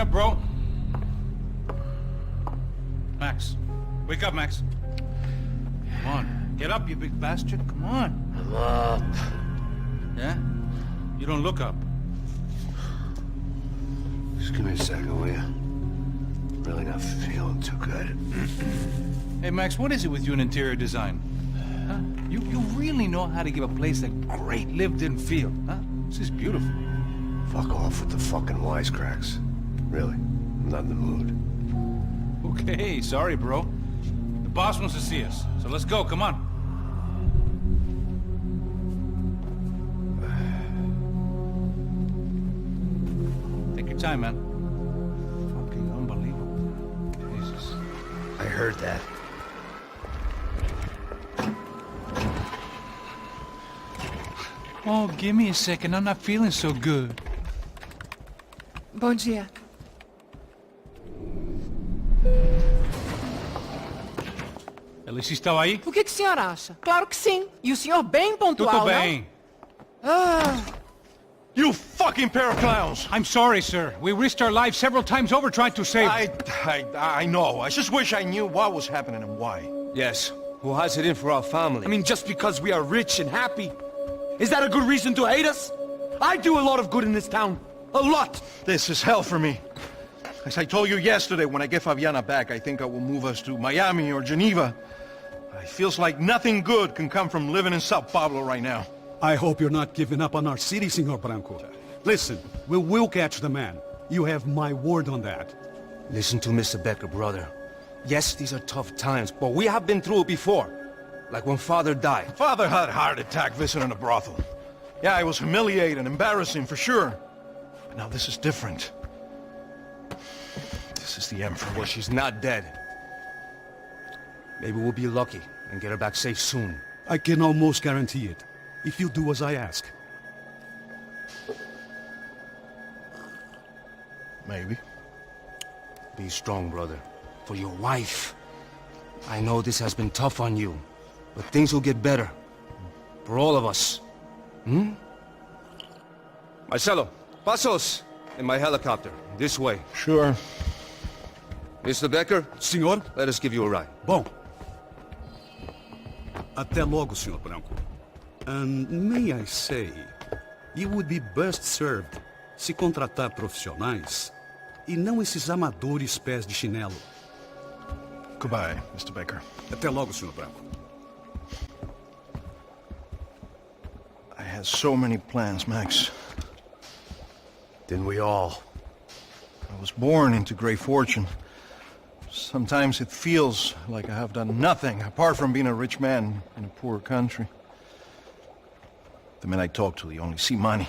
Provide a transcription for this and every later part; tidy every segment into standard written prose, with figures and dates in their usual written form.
up, bro. Max. Wake up, Max. Come on. Get up, you big bastard. Come on. I'm up. Yeah? You don't look up. Just give me a second, will you? Really not feeling too good. Hey, Max, what is it with you in interior design? Huh? You really know how to give a place a great lived-in feel, huh? This is beautiful. Fuck off with the fucking wisecracks. Really, I'm not in the mood. Okay, sorry, bro. The boss wants to see us, so let's go, come on. Take your time, man. Fucking unbelievable. Jesus. I heard that. Oh, give me a second. I'm not feeling so good. Bom dia. Alice estava aí? O que o senhor acha? Claro que sim. E o senhor bem pontual, Tudo bem. You fucking pair of clowns! I'm sorry, sir. We risked our lives several times over trying to save... I know. I just wish I knew what was happening and why. Yes, who has it in for our family? I mean, just because we are rich and happy, is that a good reason to hate us? I do a lot of good in this town. A lot! This is hell for me. As I told you yesterday, when I get Fabiana back, I think I will move us to Miami or Geneva. It feels like nothing good can come from living in São Paulo right now. I hope you're not giving up on our city, Senor Branco. Listen, we will catch the man. You have my word on that. Listen to Mr. Becker, brother. Yes, these are tough times, but we have been through it before. Like when Father died. Father had a heart attack visiting a brothel. Yeah, it was humiliating, embarrassing, for sure. But now this is different. This is the Emperor. Well, she's not dead. Maybe we'll be lucky and get her back safe soon. I can almost guarantee it, if you do as I ask. Maybe. Be strong, brother. For your wife. I know this has been tough on you, but things will get better. For all of us. Hmm? Marcelo, pasos in my helicopter. This way. Sure. Mr. Becker, Senhor? let us give you a ride. Bom. Até logo, Senhor Branco. And may I say, you would be best served se contratar profissionais e não esses amadores pés de chinelo. Goodbye, Mr. Baker. Até logo, Senhor Branco. I had so many plans, Max. Didn't we all? I was born into great fortune. Sometimes it feels like I have done nothing apart from being a rich man in a poor country. The men I talk to, they only see money.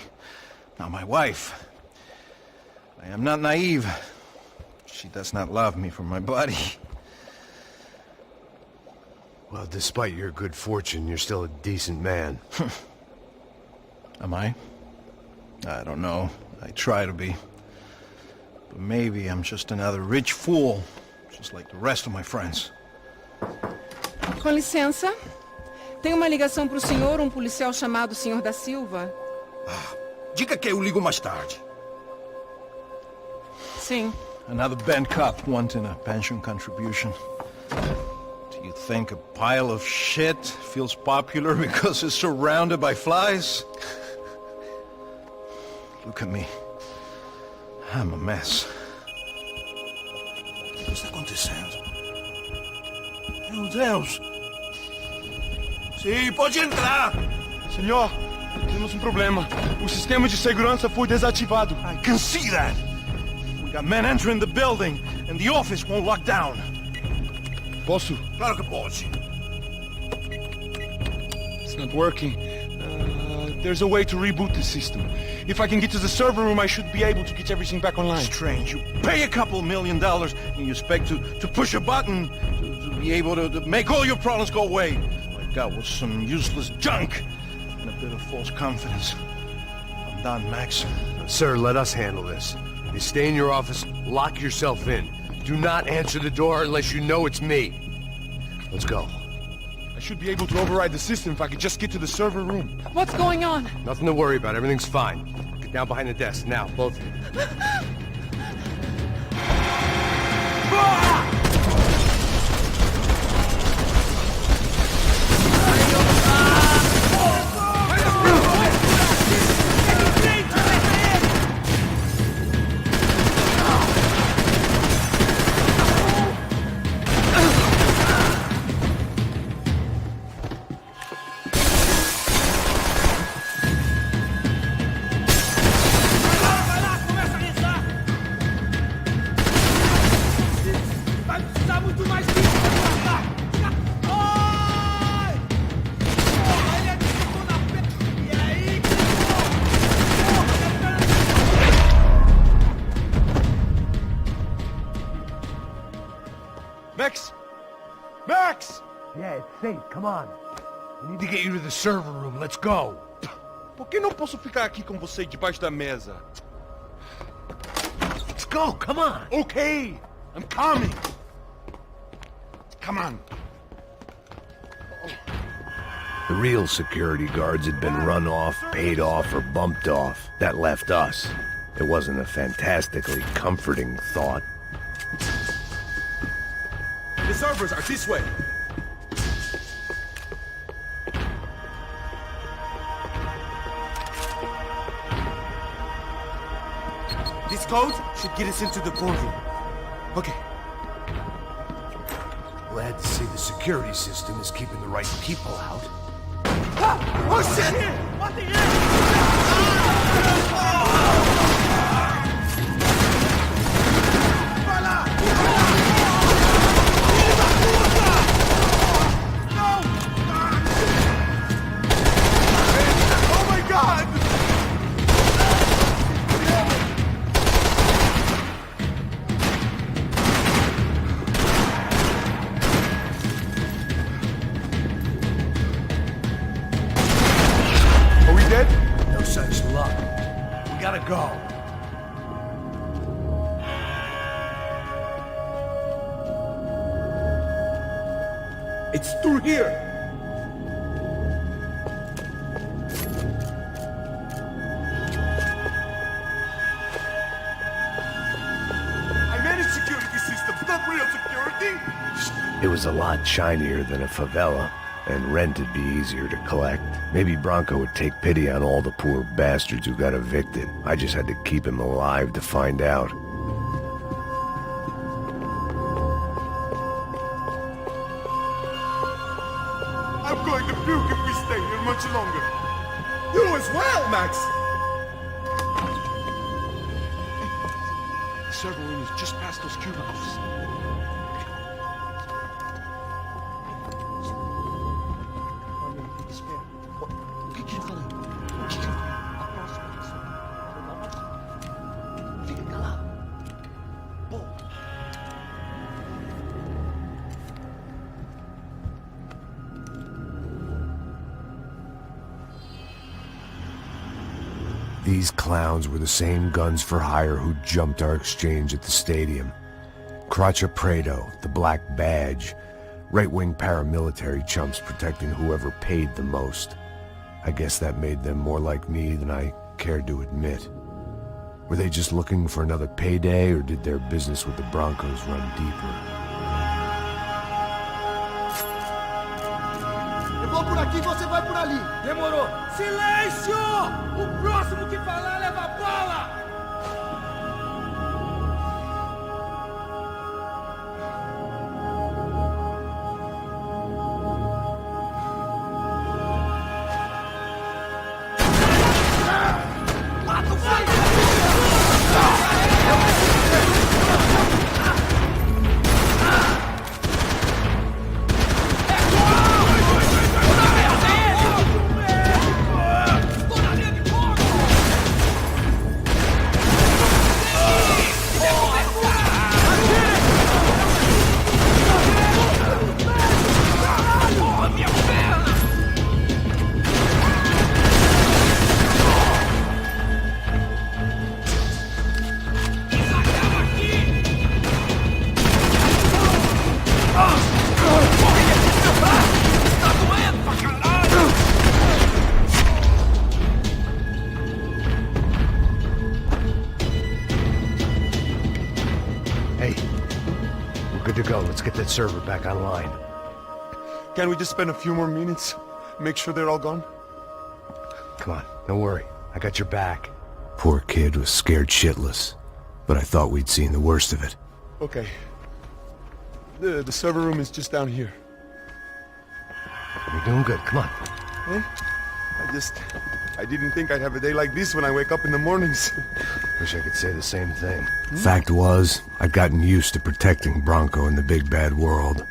Now my wife, I am not naive. She does not love me for my body. Well, despite your good fortune, you're still a decent man. Am I? I don't know. I try to be. But maybe I'm just another rich fool, just like the rest of my friends. Com licença. Tem uma ligação pro senhor, um policial chamado Senhor da Silva. Diga que eu ligo mais tarde. Sim. Another band cop wanting a pension contribution. Do you think a pile of shit feels popular because it's surrounded by flies? Look at me. I'm a mess. O que está acontecendo? Meu Deus! Sim, pode entrar! Senhor, temos um problema. O sistema de segurança foi desativado. I can see that! We got men entering the building, and the office won't lock down. Posso? Claro que pode. It's not working. There's a way to reboot the system. If I can get to the server room, I should be able to get everything back online. Strange. You pay a couple $1 million, and you expect to push a button to be able to make all your problems go away. Like that was some useless junk and a bit of false confidence. I'm done, Max. Sir, let us handle this. You stay in your office, lock yourself in. Do not answer the door unless you know it's me. Let's go. I should be able to override the system if I could just get to the server room. What's going on? Nothing to worry about. Everything's fine. Get down behind the desk. Now, both of you. Max! Max! Yeah, it's safe. Come on. We need to get you to the server room. Let's go. Por que não posso ficar aqui com você debaixo da mesa? Let's go. Come on. Okay, I'm coming. Come on. The real security guards had been run off, paid off, or bumped off. That left us. It wasn't a fantastically comforting thought. The servers are this way. This code should get us into the courtroom. Okay. Glad to see the security system is keeping the right people out. Oh shit! What the Oh my God! Are we dead? No such luck. We gotta go. It's through here. I managed security systems, not real security. It was a lot shinier than a favela, and rent'd be easier to collect. Maybe Bronco would take pity on all the poor bastards who got evicted. I just had to keep him alive to find out. I'm going to puke if we stay here much longer. You as well, Max. The server room is just past those cubicles. These clowns were the same guns for hire who jumped our exchange at the stadium. Craccia Prado, the Black Badge, right-wing paramilitary chumps protecting whoever paid the most. I guess that made them more like me than I cared to admit. Were they just looking for another payday, or did their business with the Broncos run deeper? Eu vou por aqui, você vai por ali. Demorou. Silêncio! O próximo que falar leva a bala! that server back online. Can we just spend a few more minutes? Make sure they're all gone? Come on, don't worry. I got your back. Poor kid was scared shitless, but I thought we'd seen the worst of it. Okay. The server room is just down here. You're doing good, come on. Huh? I didn't think I'd have a day like this when I wake up in the mornings. Wish I could say the same thing. Fact was, I'd gotten used to protecting Bronco in the big bad world.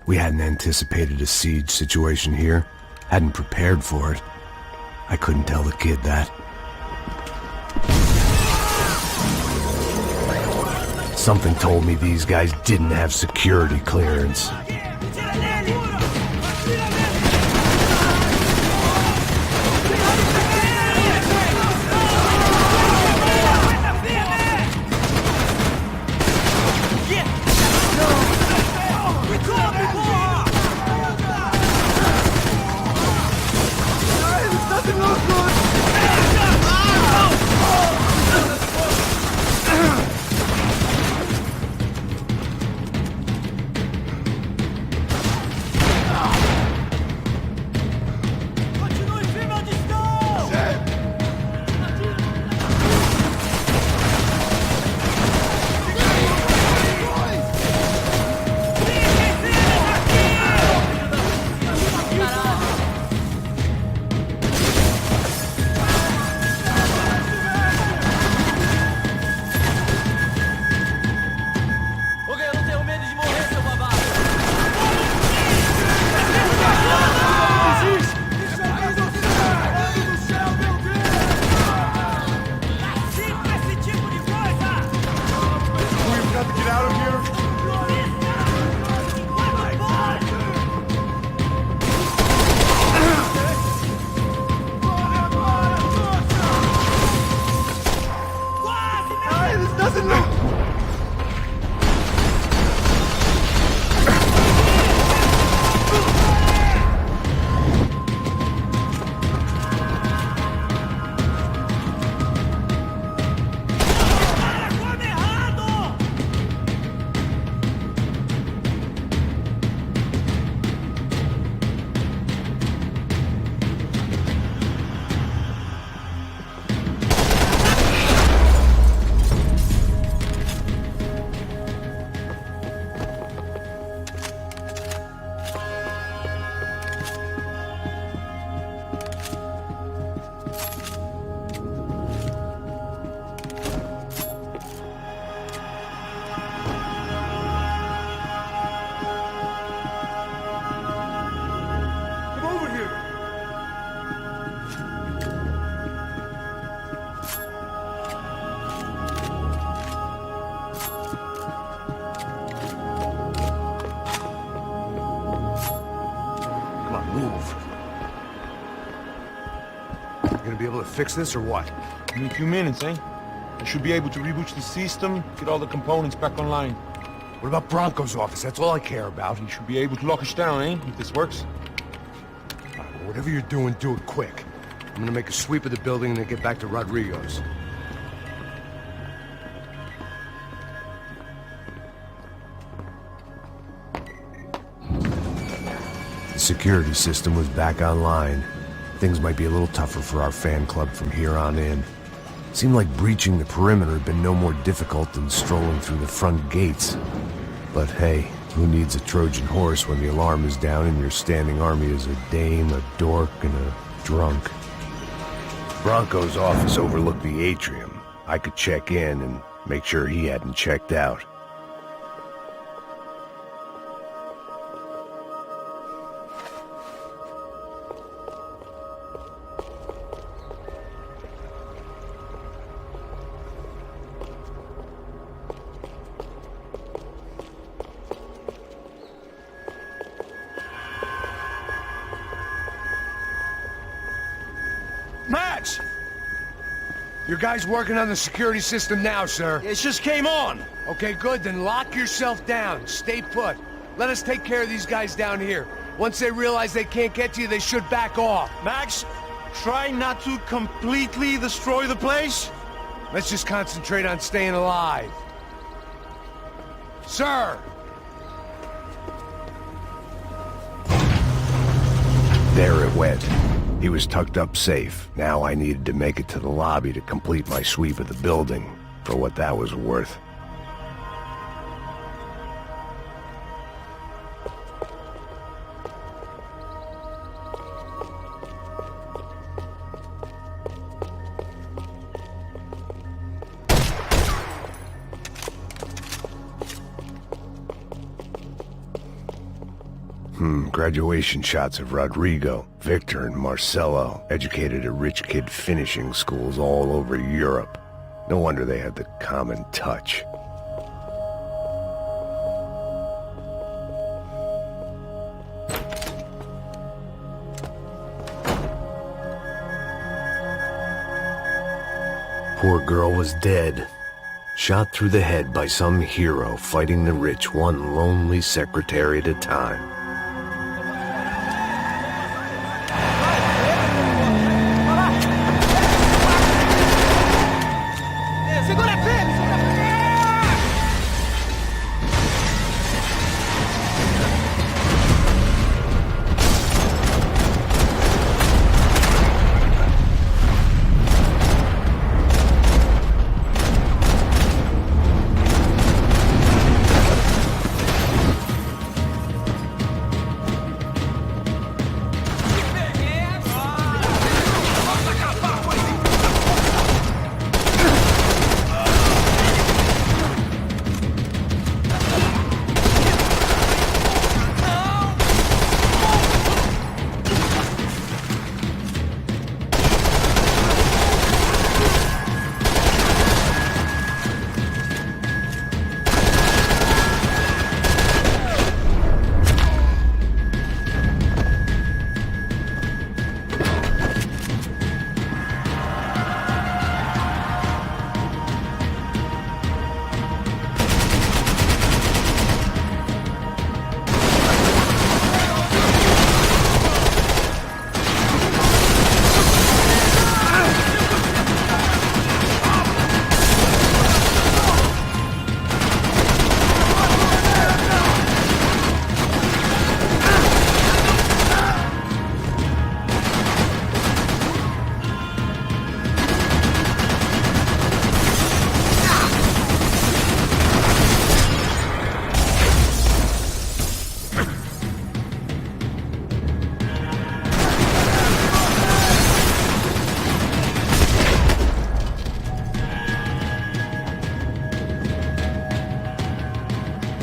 We hadn't anticipated a siege situation here, hadn't prepared for it. I couldn't tell the kid that. Something told me these guys didn't have security clearance. Gonna be able to fix this or what? In a few minutes, eh? I should be able to reboot the system, get all the components back online. What about Bronco's office? That's all I care about. You should be able to lock us down, eh? If this works. Whatever you're doing, do it quick. I'm gonna make a sweep of the building and then get back to Rodrigo's. The security system was back online. Things might be a little tougher for our fan club from here on in. Seemed like breaching the perimeter had been no more difficult than strolling through the front gates. But hey, who needs a Trojan horse when the alarm is down and your standing army is a dame, a dork, and a drunk? Bronco's office overlooked the atrium. I could check in and make sure he hadn't checked out. Max! Your guys working on the security system now, sir. It just came on! Okay, good, then lock yourself down. Stay put. Let us take care of these guys down here. Once they realize they can't get to you, they should back off. Max, try not to completely destroy the place. Let's just concentrate on staying alive. Sir! sweat. He was tucked up safe. Now I needed to make it to the lobby to complete my sweep of the building, for what that was worth. Graduation shots of Rodrigo, Victor, and Marcelo, educated at rich kid finishing schools all over Europe. No wonder they had the common touch. Poor girl was dead. Shot through the head by some hero fighting the rich one lonely secretary at a time.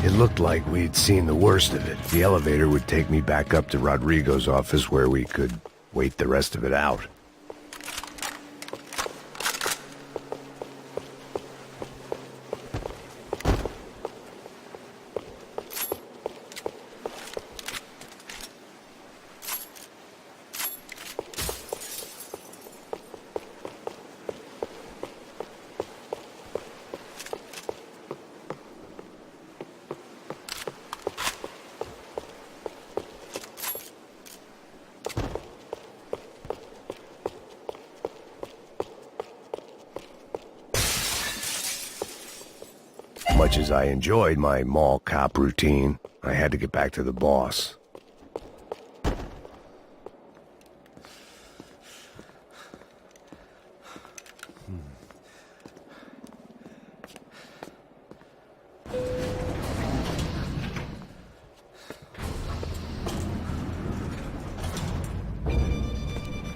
It looked like we'd seen the worst of it. The elevator would take me back up to Rodrigo's office where we could wait the rest of it out. Much as I enjoyed my mall cop routine, I had to get back to the boss.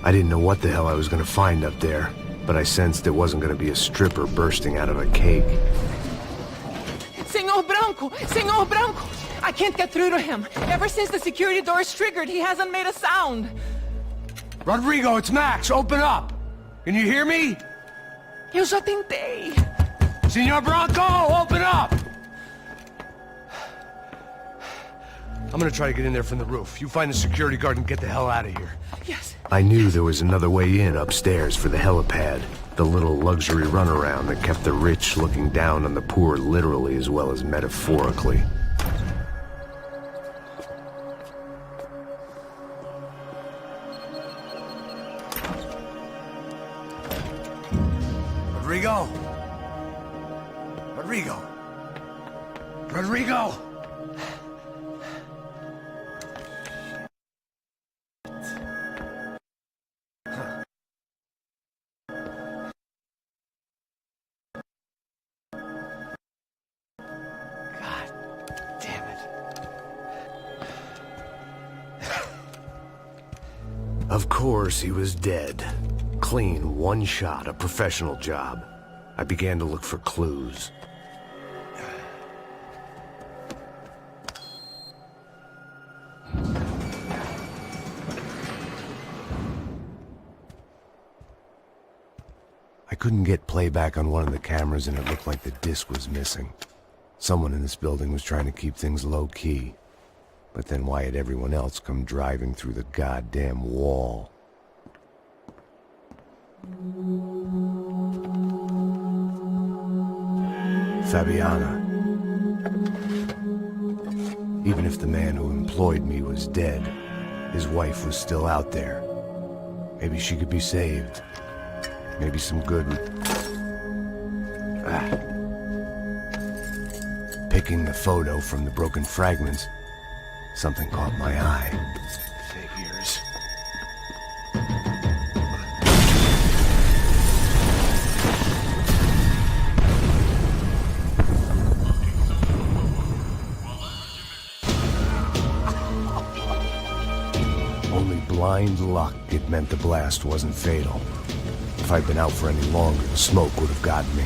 I didn't know what the hell I was going to find up there, but I sensed it wasn't going to be a stripper bursting out of a cake. Senor Branco! I can't get through to him. Ever since the security doors triggered, he hasn't made a sound. Rodrigo, it's Max. Open up. Can you hear me? Eu já tentei. Senor Branco, open up! I'm gonna try to get in there from the roof. You find the security guard and get the hell out of here. Yes. I knew there was another way in upstairs for the helipad. The little luxury runaround that kept the rich looking down on the poor literally as well as metaphorically. Rodrigo! Rodrigo! Rodrigo! Of course, he was dead. Clean, one shot, a professional job. I began to look for clues. I couldn't get playback on one of the cameras and it looked like the disc was missing. Someone in this building was trying to keep things low-key. But then why had everyone else come driving through the goddamn wall? Fabiana. Even if the man who employed me was dead, his wife was still out there. Maybe she could be saved. Maybe some good... Picking the photo from the broken fragments, something caught my eye. Figures. Only blind luck it meant the blast wasn't fatal. If I'd been out for any longer, the smoke would have gotten me.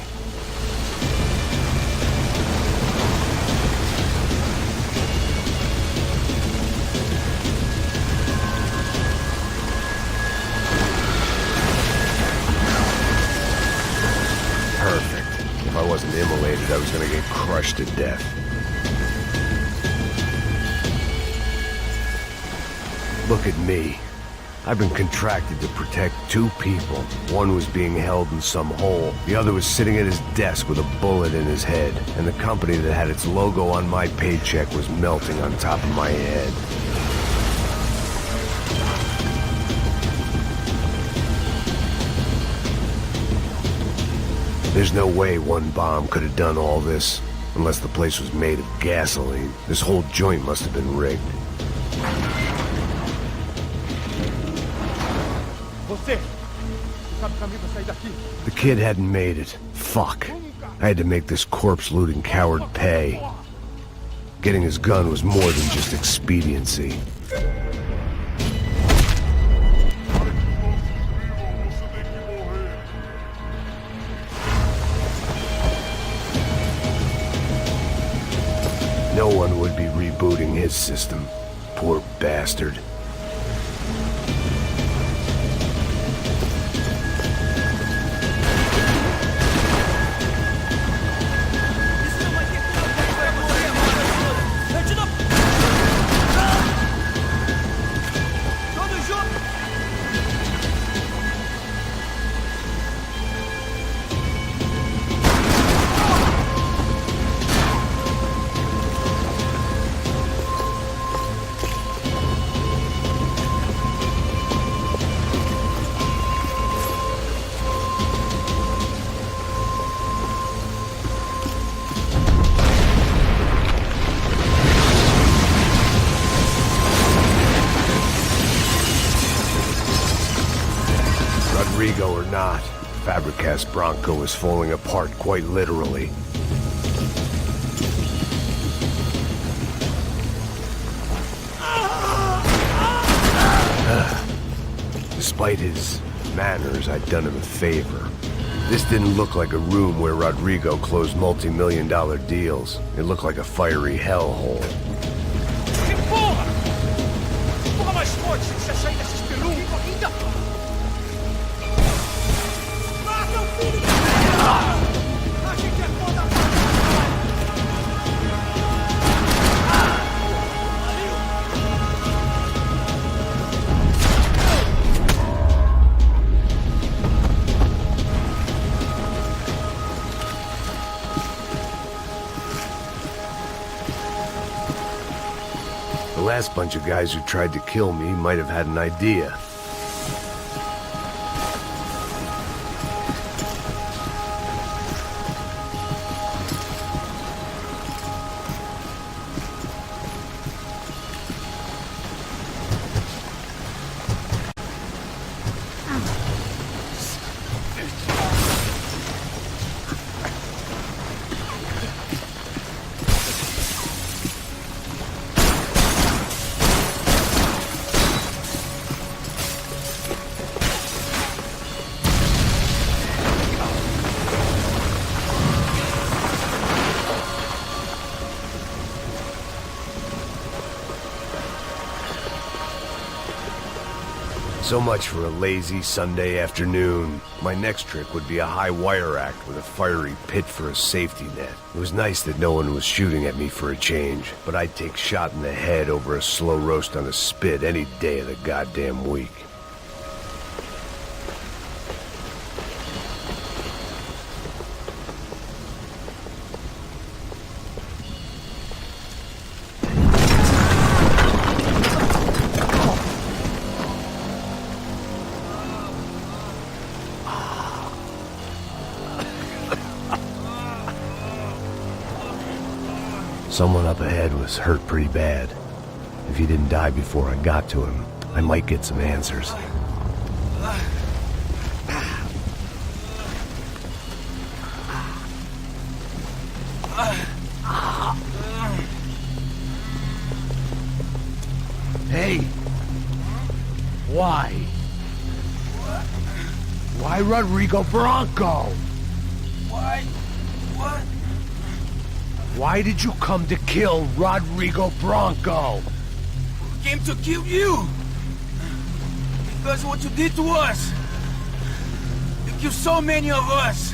Perfect. If I wasn't immolated, I was gonna get crushed to death. Look at me. I've been contracted to protect two people. One was being held in some hole. The other was sitting at his desk with a bullet in his head. And the company that had its logo on my paycheck was melting on top of my head. There's no way one bomb could have done all this. Unless the place was made of gasoline. This whole joint must have been rigged. The kid hadn't made it. Fuck. I had to make this corpse-looting coward pay. Getting his gun was more than just expediency. No one would be rebooting his system. Poor bastard. Rodrigo or not, Fabricast Bronco was falling apart quite literally. Despite his manners, I'd done him a favor. This didn't look like a room where Rodrigo closed multi-million-dollar deals. It looked like a fiery hellhole. Que porra! Porra mais forte se você sair dessa espelunca ainda! Mata o filho da... A gente é foda pra... The last bunch of guys who tried to kill me might have had an idea. So much for a lazy Sunday afternoon. My next trick would be a high wire act with a fiery pit for a safety net. It was nice that no one was shooting at me for a change, but I'd take shot in the head over a slow roast on a spit any day of the goddamn week. Someone up ahead was hurt pretty bad. If he didn't die before I got to him, I might get some answers. Hey! Why? Why Rodrigo Bronco? Why? What? Why did you come to kill Rodrigo Bronco? We came to kill you! Because of what you did to us! You killed so many of us!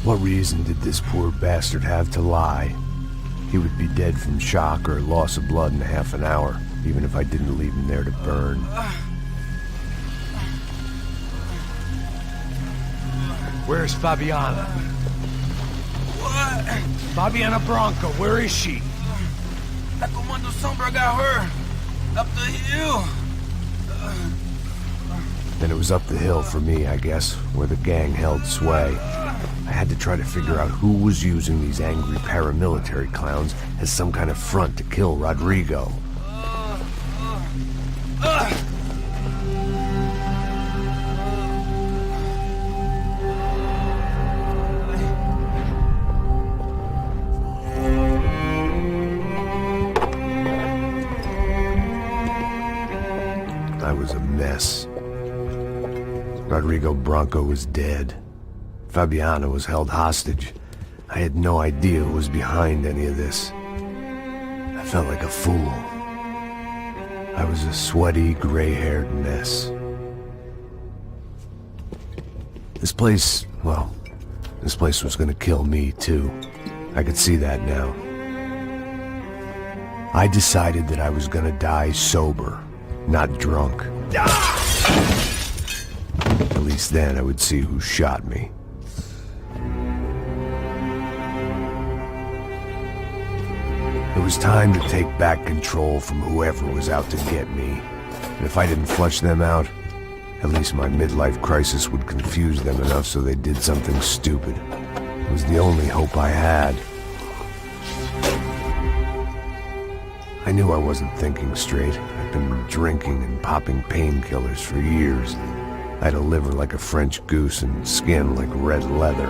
What reason did this poor bastard have to lie? He would be dead from shock or loss of blood in half an hour, even if I didn't leave him there to burn. Where's Fabiana? What? Fabiana Bronco, where is she? That Comando Sombra got her! Up the hill! Then it was up the hill for me, I guess, where the gang held sway. I had to try to figure out who was using these angry paramilitary clowns as some kind of front to kill Rodrigo. I was a mess. Rodrigo Bronco was dead. Fabiana was held hostage. I had no idea who was behind any of this. I felt like a fool. I was a sweaty, gray-haired mess. This place, well, this place was gonna kill me, too. I could see that now. I decided that I was gonna die sober, not drunk. At least then I would see who shot me. It was time to take back control from whoever was out to get me. And if I didn't flush them out, at least my midlife crisis would confuse them enough so they did something stupid. It was the only hope I had. I knew I wasn't thinking straight. I'd been drinking and popping painkillers for years. I had a liver like a French goose and skin like red leather.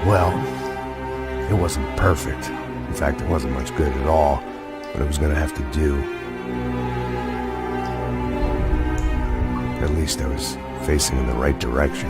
Well, it wasn't perfect. In fact, it wasn't much good at all, but it was gonna have to do. At least I was facing in the right direction.